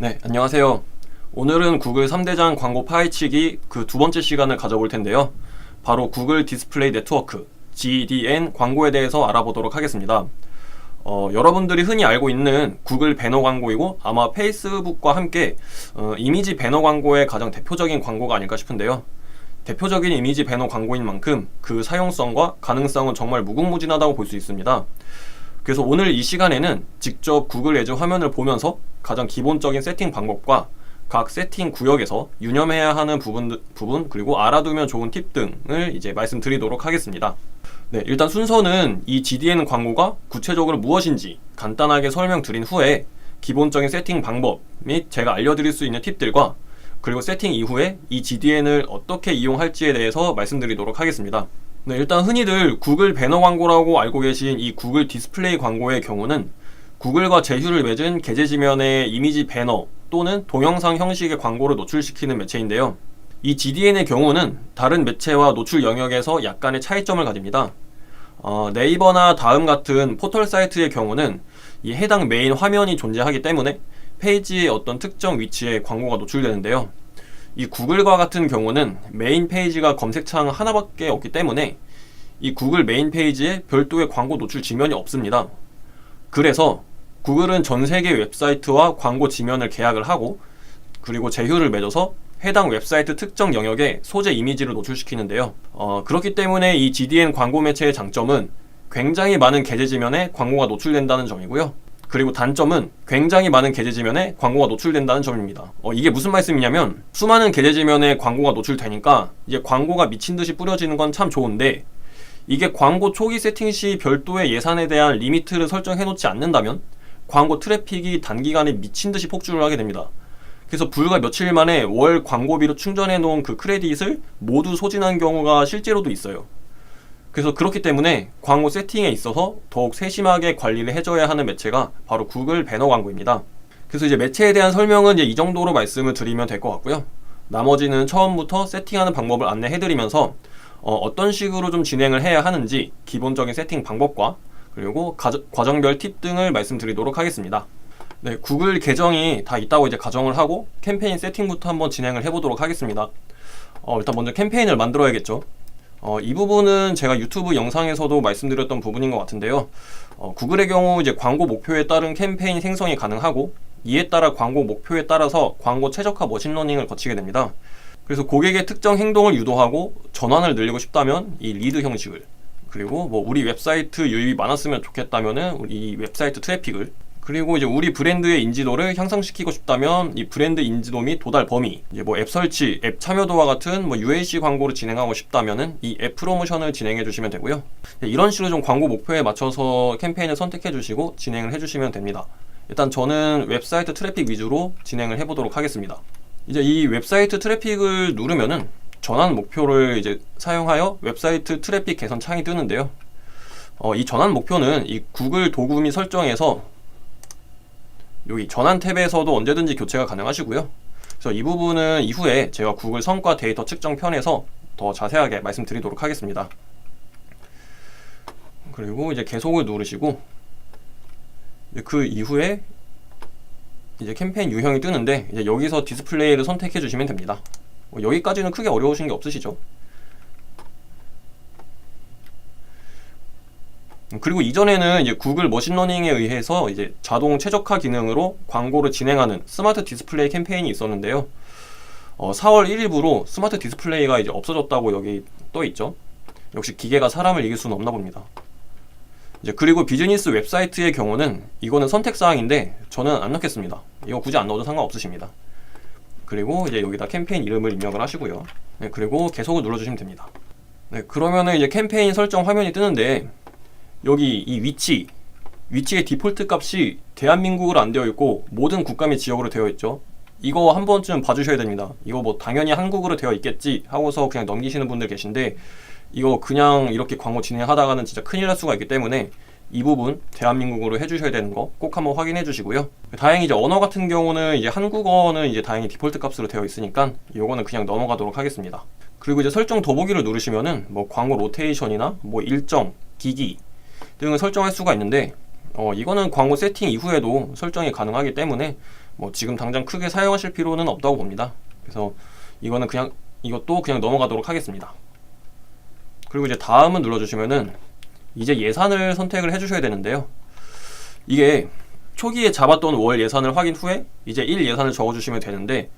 네, 안녕하세요. 오늘은 구글 3대장 광고 파헤치기 그 두 번째 시간을 가져볼 텐데요. 바로 구글 디스플레이 네트워크, GDN 광고에 대해서 알아보도록 하겠습니다. 여러분들이 흔히 알고 있는 구글 배너 광고이고 아마 페이스북과 함께 이미지 배너 광고의 가장 대표적인 광고가 아닐까 싶은데요. 대표적인 이미지 배너 광고인 만큼 그 사용성과 가능성은 정말 무궁무진하다고 볼 수 있습니다. 그래서 오늘 이 시간에는 직접 구글 애즈 화면을 보면서 가장 기본적인 세팅 방법과 각 세팅 구역에서 유념해야 하는 부분 그리고 알아두면 좋은 팁 등을 이제 말씀드리도록 하겠습니다. 네, 일단 순서는 이 GDN 광고가 구체적으로 무엇인지 간단하게 설명드린 후에 기본적인 세팅 방법 및 제가 알려드릴 수 있는 팁들과 그리고 세팅 이후에 이 GDN을 어떻게 이용할지에 대해서 말씀드리도록 하겠습니다. 네, 일단 흔히들 구글 배너 광고라고 알고 계신 이 구글 디스플레이 광고의 경우는 구글과 제휴를 맺은 게재 지면의 이미지 배너 또는 동영상 형식의 광고를 노출시키는 매체인데요. 이 GDN의 경우는 다른 매체와 노출 영역에서 약간의 차이점을 가집니다. 네이버나 다음 같은 포털 사이트의 경우는 이 해당 메인 화면이 존재하기 때문에 페이지의 어떤 특정 위치에 광고가 노출되는데요. 이 구글과 같은 경우는 메인 페이지가 검색창 하나밖에 없기 때문에 이 구글 메인 페이지에 별도의 광고 노출 지면이 없습니다. 그래서 구글은 전 세계 웹사이트와 광고 지면을 계약을 하고 그리고 제휴를 맺어서 해당 웹사이트 특정 영역에 소재 이미지를 노출시키는데요. 그렇기 때문에 이 GDN 광고 매체의 장점은 굉장히 많은 게재 지면에 광고가 노출된다는 점이고요. 그리고 단점은 굉장히 많은 게재 지면에 광고가 노출된다는 점입니다. 이게 무슨 말씀이냐면 수많은 게재 지면에 광고가 노출되니까 이제 광고가 미친듯이 뿌려지는 건 참 좋은데 이게 광고 초기 세팅 시 별도의 예산에 대한 리미트를 설정해 놓지 않는다면 광고 트래픽이 단기간에 미친듯이 폭주를 하게 됩니다. 그래서 불과 며칠 만에 월 광고비로 충전해 놓은 그 크레딧을 모두 소진한 경우가 실제로도 있어요. 그래서 그렇기 때문에 광고 세팅에 있어서 더욱 세심하게 관리를 해줘야 하는 매체가 바로 구글 배너 광고입니다. 그래서 이제 매체에 대한 설명은 이제 이 정도로 말씀을 드리면 될 것 같고요. 나머지는 처음부터 세팅하는 방법을 안내해드리면서 어떤 식으로 좀 진행을 해야 하는지 기본적인 세팅 방법과 그리고 과정별 팁 등을 말씀드리도록 하겠습니다. 네, 구글 계정이 다 있다고 이제 가정을 하고 캠페인 세팅부터 한번 진행을 해보도록 하겠습니다. 일단 먼저 캠페인을 만들어야겠죠. 이 부분은 제가 유튜브 영상에서도 말씀드렸던 부분인 것 같은데요. 구글의 경우 이제 광고 목표에 따른 캠페인 생성이 가능하고 이에 따라 광고 목표에 따라서 광고 최적화 머신러닝을 거치게 됩니다. 그래서 고객의 특정 행동을 유도하고 전환을 늘리고 싶다면 이 리드 형식을 그리고 뭐 우리 웹사이트 유입이 많았으면 좋겠다면은 우리 웹사이트 트래픽을 그리고 이제 우리 브랜드의 인지도를 향상시키고 싶다면 이 브랜드 인지도 및 도달 범위, 이제 뭐 앱 설치, 앱 참여도와 같은 뭐 UAC 광고를 진행하고 싶다면은 이 앱 프로모션을 진행해 주시면 되고요. 이런 식으로 좀 광고 목표에 맞춰서 캠페인을 선택해 주시고 진행을 해 주시면 됩니다. 일단 저는 웹사이트 트래픽 위주로 진행을 해 보도록 하겠습니다. 이제 이 웹사이트 트래픽을 누르면은 전환 목표를 이제 사용하여 웹사이트 트래픽 개선 창이 뜨는데요. 이 전환 목표는 이 구글 도구 및 설정에서 여기 전환 탭에서도 언제든지 교체가 가능하시고요. 그래서 이 부분은 이후에 제가 구글 성과 데이터 측정 편에서 더 자세하게 말씀드리도록 하겠습니다. 그리고 이제 계속을 누르시고 그 이후에 이제 캠페인 유형이 뜨는데 이제 여기서 디스플레이를 선택해 주시면 됩니다. 여기까지는 크게 어려우신 게 없으시죠? 그리고 이전에는 이제 구글 머신러닝에 의해서 이제 자동 최적화 기능으로 광고를 진행하는 스마트 디스플레이 캠페인이 있었는데요. 4월 1일부로 스마트 디스플레이가 이제 없어졌다고 여기 떠 있죠. 역시 기계가 사람을 이길 수는 없나 봅니다. 이제 그리고 비즈니스 웹사이트의 경우는 이거는 선택 사항인데 저는 안 넣겠습니다. 이거 굳이 안 넣어도 상관없으십니다. 그리고 이제 여기다 캠페인 이름을 입력을 하시고요. 네, 그리고 계속을 눌러주시면 됩니다. 네, 그러면은 이제 캠페인 설정 화면이 뜨는데 여기 이 위치의 디폴트 값이 대한민국으로 안 되어 있고 모든 국가 및 지역으로 되어 있죠. 이거 한 번쯤 봐주셔야 됩니다. 이거 뭐 당연히 한국으로 되어 있겠지 하고서 그냥 넘기시는 분들 계신데 이거 그냥 이렇게 광고 진행하다가는 진짜 큰일 날 수가 있기 때문에 이 부분 대한민국으로 해주셔야 되는 거 꼭 한번 확인해 주시고요. 다행히 이제 언어 같은 경우는 이제 한국어는 이제 다행히 디폴트 값으로 되어 있으니까 이거는 그냥 넘어가도록 하겠습니다. 그리고 이제 설정 더보기를 누르시면은 뭐 광고 로테이션이나 뭐 일정, 기기 등을 설정할 수가 있는데 이거는 광고 세팅 이후에도 설정이 가능하기 때문에 뭐 지금 당장 크게 사용하실 필요는 없다고 봅니다. 그래서 이것도 그냥 넘어가도록 하겠습니다. 그리고 이제 다음은 눌러주시면은 이제 예산을 선택을 해주셔야 되는데요. 이게 초기에 잡았던 월 예산을 확인 후에 이제 일 예산을 적어주시면 되는데,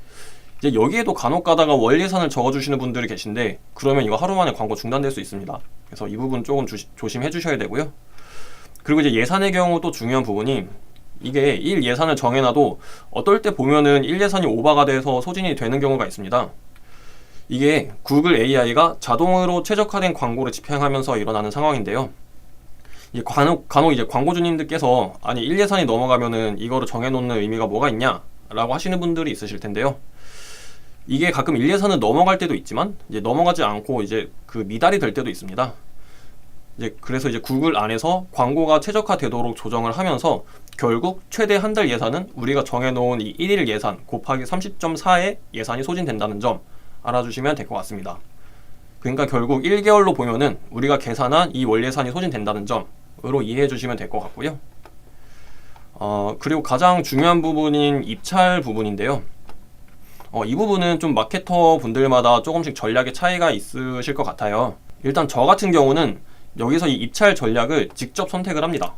이제 여기에도 간혹 가다가 월 예산을 적어주시는 분들이 계신데, 그러면 이거 하루 만에 광고 중단될 수 있습니다. 그래서 이 부분 조금 조심해 주셔야 되고요. 그리고 이제 예산의 경우 또 중요한 부분이, 이게 일 예산을 정해놔도 어떨 때 보면은 일 예산이 오버가 돼서 소진이 되는 경우가 있습니다. 이게 구글 AI가 자동으로 최적화된 광고를 집행하면서 일어나는 상황인데요. 이제 간혹 이제 광고주님들께서 아니 일 예산이 넘어가면은 이거를 정해놓는 의미가 뭐가 있냐 라고 하시는 분들이 있으실 텐데요. 이게 가끔 일 예산은 넘어갈 때도 있지만 이제 넘어가지 않고 이제 그 미달이 될 때도 있습니다. 이제 그래서 이제 구글 안에서 광고가 최적화되도록 조정을 하면서 결국 최대 한 달 예산은 우리가 정해놓은 이 1일 예산 곱하기 30.4의 예산이 소진된다는 점 알아주시면 될 것 같습니다. 그러니까 결국 1개월로 보면은 우리가 계산한 이 월 예산이 소진된다는 점으로 이해해 주시면 될 것 같고요. 그리고 가장 중요한 부분인 입찰 부분인데요. 이 부분은 좀 마케터 분들마다 조금씩 전략의 차이가 있으실 것 같아요. 일단 저 같은 경우는 여기서 이 입찰 전략을 직접 선택을 합니다.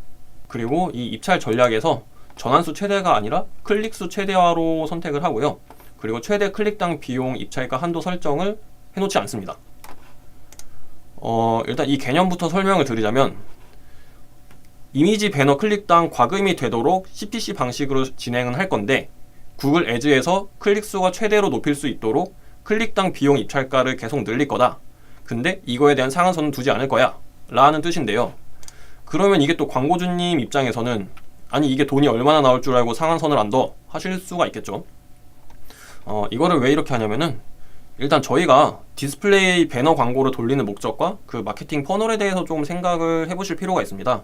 그리고 이 입찰 전략에서 전환수 최대가 아니라 클릭수 최대화로 선택을 하고요. 그리고 최대 클릭당 비용 입찰가 한도 설정을 해놓지 않습니다. 일단 이 개념부터 설명을 드리자면, 이미지 배너 클릭당 과금이 되도록 CPC 방식으로 진행은 할 건데, 구글 애즈에서 클릭수가 최대로 높일 수 있도록 클릭당 비용 입찰가를 계속 늘릴 거다. 근데 이거에 대한 상한선은 두지 않을 거야 라는 뜻인데요. 그러면 이게 또 광고주님 입장에서는 아니 이게 돈이 얼마나 나올 줄 알고 상한선을 안 둬 하실 수가 있겠죠. 이거를 왜 이렇게 하냐면은, 일단 저희가 디스플레이 배너 광고를 돌리는 목적과 그 마케팅 퍼널에 대해서 좀 생각을 해보실 필요가 있습니다.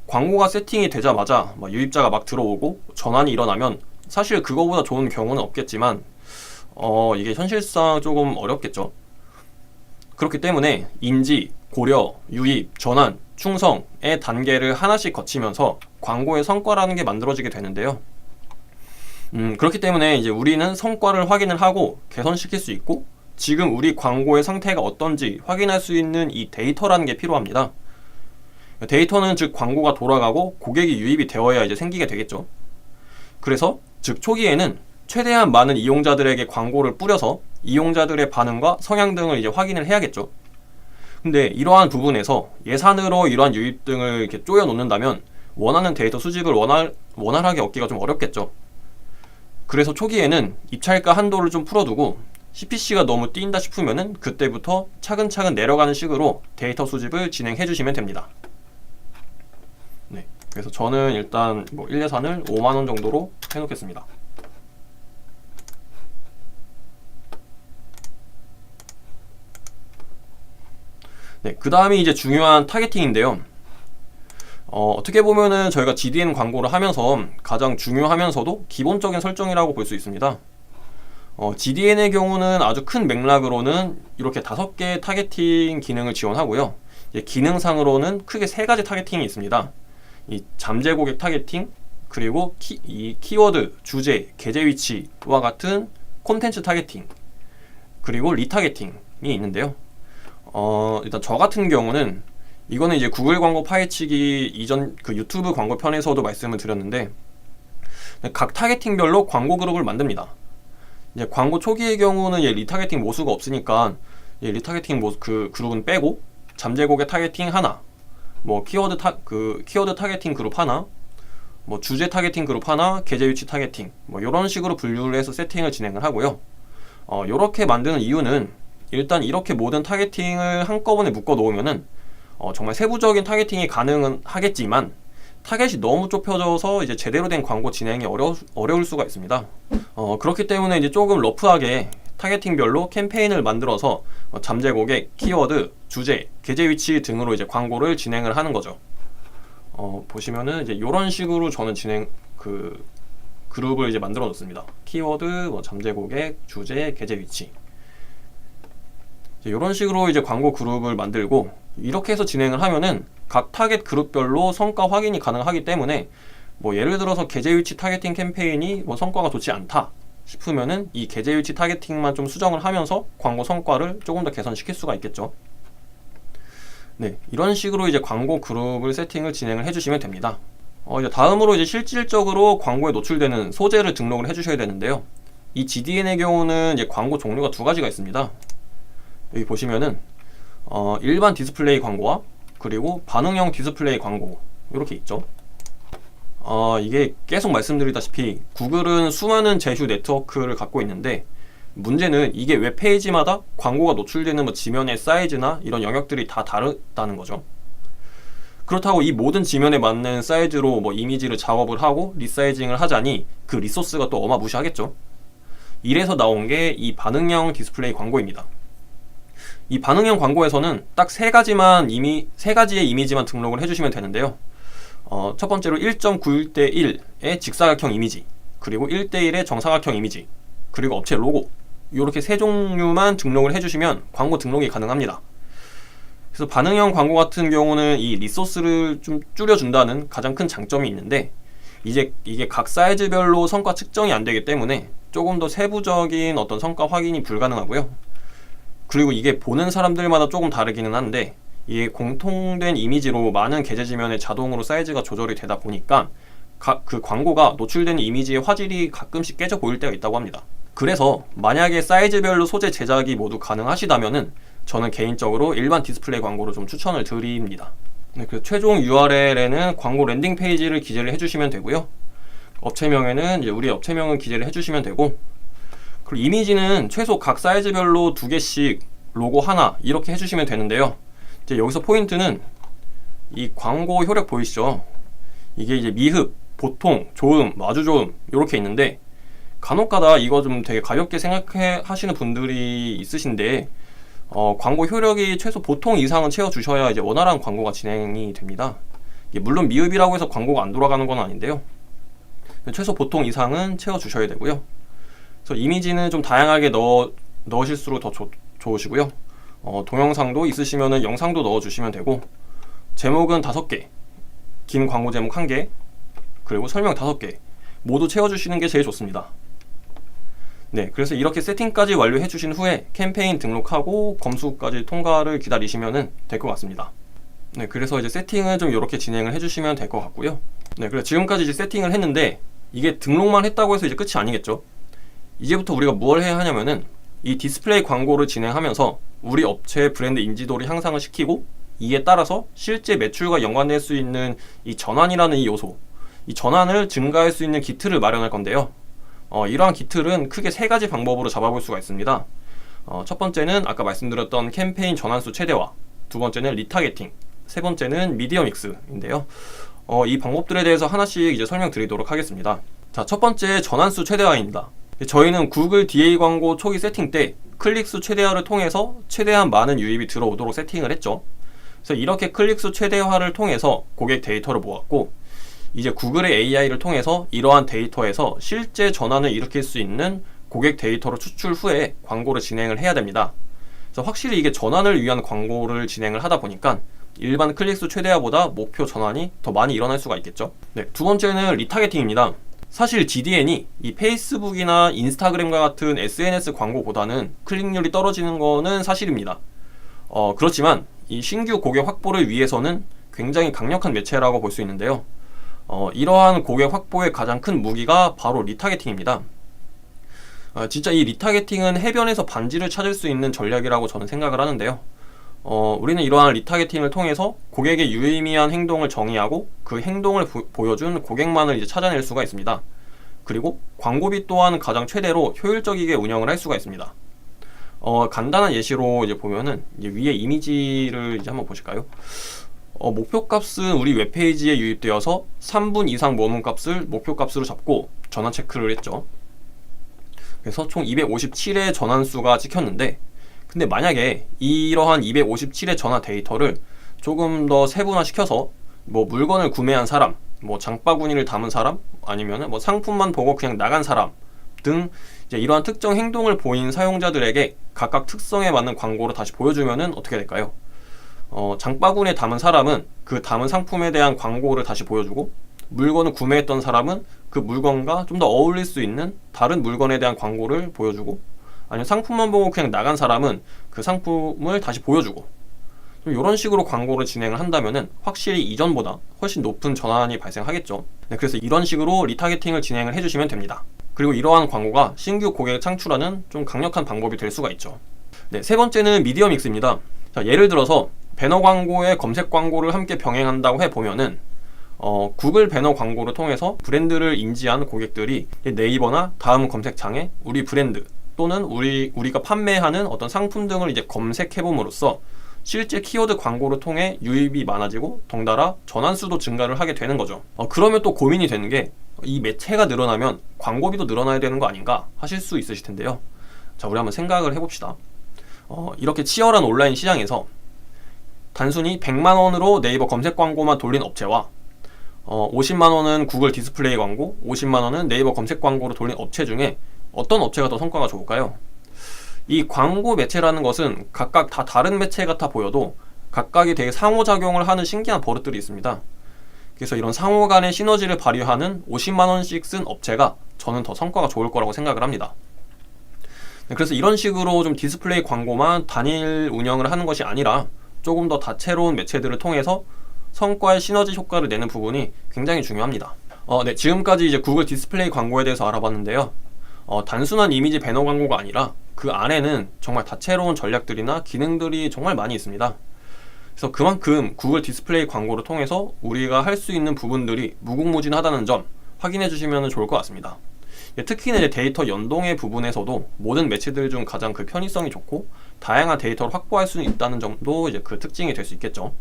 광고가 세팅이 되자마자 유입자가 막 들어오고 전환이 일어나면 사실 그거보다 좋은 경우는 없겠지만 이게 현실상 조금 어렵겠죠. 그렇기 때문에 인지, 고려, 유입, 전환, 충성의 단계를 하나씩 거치면서 광고의 성과라는 게 만들어지게 되는데요. 그렇기 때문에 이제 우리는 성과를 확인을 하고 개선시킬 수 있고, 지금 우리 광고의 상태가 어떤지 확인할 수 있는 이 데이터라는 게 필요합니다. 데이터는 즉 광고가 돌아가고 고객이 유입이 되어야 이제 생기게 되겠죠. 그래서 즉 초기에는 최대한 많은 이용자들에게 광고를 뿌려서 이용자들의 반응과 성향 등을 이제 확인을 해야겠죠. 근데 이러한 부분에서 예산으로 이러한 유입 등을 이렇게 쪼여 놓는다면 원하는 데이터 수집을 원활하게 얻기가 좀 어렵겠죠. 그래서 초기에는 입찰가 한도를 좀 풀어두고 CPC가 너무 뛴다 싶으면은 그때부터 차근차근 내려가는 식으로 데이터 수집을 진행해 주시면 됩니다. 네, 그래서 저는 일단 뭐 1예산을 5만원 정도로 해놓겠습니다. 네, 그 다음이 이제 중요한 타겟팅인데요. 어떻게 보면은 저희가 GDN 광고를 하면서 가장 중요하면서도 기본적인 설정이라고 볼 수 있습니다. GDN의 경우는 아주 큰 맥락으로는 이렇게 5개 타겟팅 기능을 지원하고요. 기능상으로는 크게 3가지 타겟팅이 있습니다. 이 잠재 고객 타겟팅, 그리고 이 키워드, 주제, 게재 위치와 같은 콘텐츠 타겟팅, 그리고 리타겟팅이 있는데요. 일단 저 같은 경우는 이거는 이제 구글 광고 파헤치기 이전 그 유튜브 광고 편에서도 말씀을 드렸는데, 각 타겟팅별로 광고 그룹을 만듭니다. 이제 광고 초기의 경우는 리타겟팅 모수가 없으니까 리타겟팅 그 그룹은 빼고 잠재 고객 타겟팅 하나, 뭐 키워드 타겟팅 그룹 하나, 뭐 주제 타겟팅 그룹 하나, 게재 위치 타겟팅, 뭐 이런 식으로 분류를 해서 세팅을 진행을 하고요. 이렇게 만드는 이유는 일단 이렇게 모든 타겟팅을 한꺼번에 묶어 놓으면은 정말 세부적인 타겟팅이 가능은 하겠지만 타겟이 너무 좁혀져서 이제 제대로 된 광고 진행이 어려울 수가 있습니다. 그렇기 때문에 이제 조금 러프하게 타겟팅별로 캠페인을 만들어서 잠재 고객, 키워드, 주제, 게재 위치 등으로 이제 광고를 진행을 하는 거죠. 보시면은 이제 이런 식으로 저는 그룹을 이제 만들어 놓습니다. 키워드, 잠재 고객, 주제, 게재 위치. 이런 식으로 이제 광고 그룹을 만들고, 이렇게 해서 진행을 하면은 각 타겟 그룹별로 성과 확인이 가능하기 때문에 뭐 예를 들어서 계제 위치 타겟팅 캠페인이 뭐 성과가 좋지 않다 싶으면은 이 계제 위치 타겟팅만 좀 수정을 하면서 광고 성과를 조금 더 개선시킬 수가 있겠죠. 네, 이런 식으로 이제 광고 그룹을 세팅을 진행을 해주시면 됩니다. 이제 다음으로 이제 실질적으로 광고에 노출되는 소재를 등록을 해주셔야 되는데요. 이 GDN의 경우는 이제 광고 종류가 두 가지가 있습니다. 여기 보시면은 일반 디스플레이 광고와 그리고 반응형 디스플레이 광고 이렇게 있죠. 이게 계속 말씀드리다시피 구글은 수많은 제휴 네트워크를 갖고 있는데 문제는 이게 웹페이지마다 광고가 노출되는 뭐 지면의 사이즈나 이런 영역들이 다 다르다는 거죠. 그렇다고 이 모든 지면에 맞는 사이즈로 뭐 이미지를 작업을 하고 리사이징을 하자니 그 리소스가 또 어마무시하겠죠. 이래서 나온 게 이 반응형 디스플레이 광고입니다. 이 반응형 광고에서는 딱 세 가지의 이미지만 등록을 해주시면 되는데요. 첫 번째로 1.91대1의 직사각형 이미지, 그리고 1대1의 정사각형 이미지, 그리고 업체 로고, 이렇게 세 종류만 등록을 해주시면 광고 등록이 가능합니다. 그래서 반응형 광고 같은 경우는 이 리소스를 좀 줄여준다는 가장 큰 장점이 있는데 이제 이게 각 사이즈별로 성과 측정이 안 되기 때문에 조금 더 세부적인 어떤 성과 확인이 불가능하고요. 그리고 이게 보는 사람들마다 조금 다르기는 한데 이게 공통된 이미지로 많은 계제 지면에 자동으로 사이즈가 조절이 되다 보니까 그 광고가 노출되는 이미지의 화질이 가끔씩 깨져 보일 때가 있다고 합니다. 그래서 만약에 사이즈별로 소재 제작이 모두 가능하시다면은 저는 개인적으로 일반 디스플레이 광고를 좀 추천을 드립니다. 네, 그래서 최종 URL에는 광고 랜딩 페이지를 기재를 해주시면 되고요. 업체명에는 이제 우리 업체명을 기재를 해주시면 되고, 그리고 이미지는 최소 각 사이즈별로 2개씩 로고 하나 이렇게 해주시면 되는데요. 이제 여기서 포인트는 이 광고 효력 보이시죠? 이게 이제 미흡, 보통, 좋음, 아주 좋음 이렇게 있는데 간혹가다 이거 좀 되게 가볍게 생각하시는 분들이 있으신데 광고 효력이 최소 보통 이상은 채워주셔야 이제 원활한 광고가 진행이 됩니다. 물론 미흡이라고 해서 광고가 안 돌아가는 건 아닌데요. 최소 보통 이상은 채워주셔야 되고요. 그래서 이미지는 좀 다양하게 넣으실수록 더 좋으시고요. 동영상도 있으시면은 영상도 넣어주시면 되고, 제목은 5개, 긴 광고 제목 1개, 그리고 설명 5개 모두 채워주시는 게 제일 좋습니다. 네, 그래서 이렇게 세팅까지 완료해 주신 후에 캠페인 등록하고 검수까지 통과를 기다리시면 될 것 같습니다. 네, 그래서 이제 세팅을 좀 이렇게 진행을 해주시면 될 것 같고요. 네, 그래서 지금까지 이제 세팅을 했는데 이게 등록만 했다고 해서 이제 끝이 아니겠죠. 이제부터 우리가 뭘 해야 하냐면은 이 디스플레이 광고를 진행하면서 우리 업체의 브랜드 인지도를 향상을 시키고 이에 따라서 실제 매출과 연관될 수 있는 이 전환이라는 이 요소, 이 전환을 증가할 수 있는 기틀을 마련할 건데요. 이러한 기틀은 크게 3가지 방법으로 잡아볼 수가 있습니다. 첫 번째는 아까 말씀드렸던 캠페인 전환수 최대화, 두 번째는 리타겟팅, 세 번째는 미디어 믹스인데요. 이 방법들에 대해서 하나씩 이제 설명드리도록 하겠습니다. 자, 첫 번째 전환수 최대화입니다. 저희는 구글 DA 광고 초기 세팅 때 클릭수 최대화를 통해서 최대한 많은 유입이 들어오도록 세팅을 했죠. 그래서 이렇게 클릭수 최대화를 통해서 고객 데이터를 모았고, 이제 구글의 AI를 통해서 이러한 데이터에서 실제 전환을 일으킬 수 있는 고객 데이터를 추출 후에 광고를 진행을 해야 됩니다. 그래서 확실히 이게 전환을 위한 광고를 진행을 하다 보니까 일반 클릭수 최대화보다 목표 전환이 더 많이 일어날 수가 있겠죠. 네, 두 번째는 리타겟팅입니다. 사실 GDN이 이 페이스북이나 인스타그램과 같은 SNS 광고보다는 클릭률이 떨어지는 거는 사실입니다. 그렇지만 이 신규 고객 확보를 위해서는 굉장히 강력한 매체라고 볼 수 있는데요. 이러한 고객 확보의 가장 큰 무기가 바로 리타겟팅입니다. 진짜 이 리타겟팅은 해변에서 반지를 찾을 수 있는 전략이라고 저는 생각을 하는데요. 우리는 이러한 리타겟팅을 통해서 고객의 유의미한 행동을 정의하고 그 행동을 보여준 고객만을 이제 찾아낼 수가 있습니다. 그리고 광고비 또한 가장 최대로 효율적이게 운영을 할 수가 있습니다. 간단한 예시로 이제 보면은 이제 위에 이미지를 이제 한번 보실까요? 목표값은 우리 웹페이지에 유입되어서 3분 이상 머문 값을 목표값으로 잡고 전환 체크를 했죠. 그래서 총 257의 전환수가 찍혔는데, 근데 만약에 이러한 257의 전화 데이터를 조금 더 세분화 시켜서 뭐 물건을 구매한 사람, 뭐 장바구니를 담은 사람, 아니면은 뭐 상품만 보고 그냥 나간 사람 등 이제 이러한 특정 행동을 보인 사용자들에게 각각 특성에 맞는 광고를 다시 보여주면은 어떻게 될까요? 장바구니에 담은 사람은 그 담은 상품에 대한 광고를 다시 보여주고, 물건을 구매했던 사람은 그 물건과 좀 더 어울릴 수 있는 다른 물건에 대한 광고를 보여주고, 아니면 상품만 보고 그냥 나간 사람은 그 상품을 다시 보여주고, 좀 이런 식으로 광고를 진행을 한다면은 확실히 이전보다 훨씬 높은 전환이 발생하겠죠. 네, 그래서 이런 식으로 리타게팅을 진행을 해주시면 됩니다. 그리고 이러한 광고가 신규 고객을 창출하는 좀 강력한 방법이 될 수가 있죠. 네, 세 번째는 미디어 믹스입니다. 자, 예를 들어서 배너 광고에 검색 광고를 함께 병행한다고 해보면은 구글 배너 광고를 통해서 브랜드를 인지한 고객들이 네이버나 다음 검색창에 우리 브랜드 또는 우리가 판매하는 어떤 상품 등을 이제 검색해봄으로써 실제 키워드 광고를 통해 유입이 많아지고 덩달아 전환수도 증가를 하게 되는 거죠. 그러면 또 고민이 되는 게, 이 매체가 늘어나면 광고비도 늘어나야 되는 거 아닌가 하실 수 있으실 텐데요. 자, 우리 한번 생각을 해봅시다. 이렇게 치열한 온라인 시장에서 단순히 100만 원으로 네이버 검색 광고만 돌린 업체와 50만 원은 구글 디스플레이 광고, 50만 원은 네이버 검색 광고로 돌린 업체 중에 어떤 업체가 더 성과가 좋을까요? 이 광고 매체라는 것은 각각 다 다른 매체 같아 보여도 각각이 되게 상호작용을 하는 신기한 버릇들이 있습니다. 그래서 이런 상호 간의 시너지를 발휘하는 50만 원씩 쓴 업체가 저는 더 성과가 좋을 거라고 생각을 합니다. 그래서 이런 식으로 좀 디스플레이 광고만 단일 운영을 하는 것이 아니라 조금 더 다채로운 매체들을 통해서 성과의 시너지 효과를 내는 부분이 굉장히 중요합니다. 네, 지금까지 이제 구글 디스플레이 광고에 대해서 알아봤는데요. 단순한 이미지 배너 광고가 아니라 그 안에는 정말 다채로운 전략들이나 기능들이 정말 많이 있습니다. 그래서 그만큼 구글 디스플레이 광고를 통해서 우리가 할 수 있는 부분들이 무궁무진하다는 점 확인해 주시면 좋을 것 같습니다. 특히나 이제 데이터 연동의 부분에서도 모든 매체들 중 가장 그 편의성이 좋고 다양한 데이터를 확보할 수 있다는 점도 이제 그 특징이 될 수 있겠죠.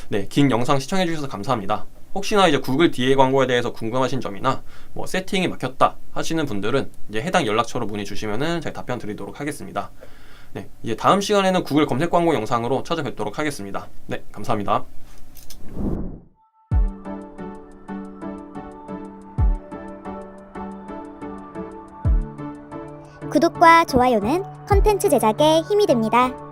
네, 긴 영상 시청해 주셔서 감사합니다. 혹시나 이제 구글 DA 광고에 대해서 궁금하신 점이나 뭐 세팅이 막혔다 하시는 분들은 이제 해당 연락처로 문의 주시면은 제가 답변 드리도록 하겠습니다. 네, 이제 다음 시간에는 구글 검색 광고 영상으로 찾아뵙도록 하겠습니다. 네, 감사합니다. 구독과 좋아요는 컨텐츠 제작에 힘이 됩니다.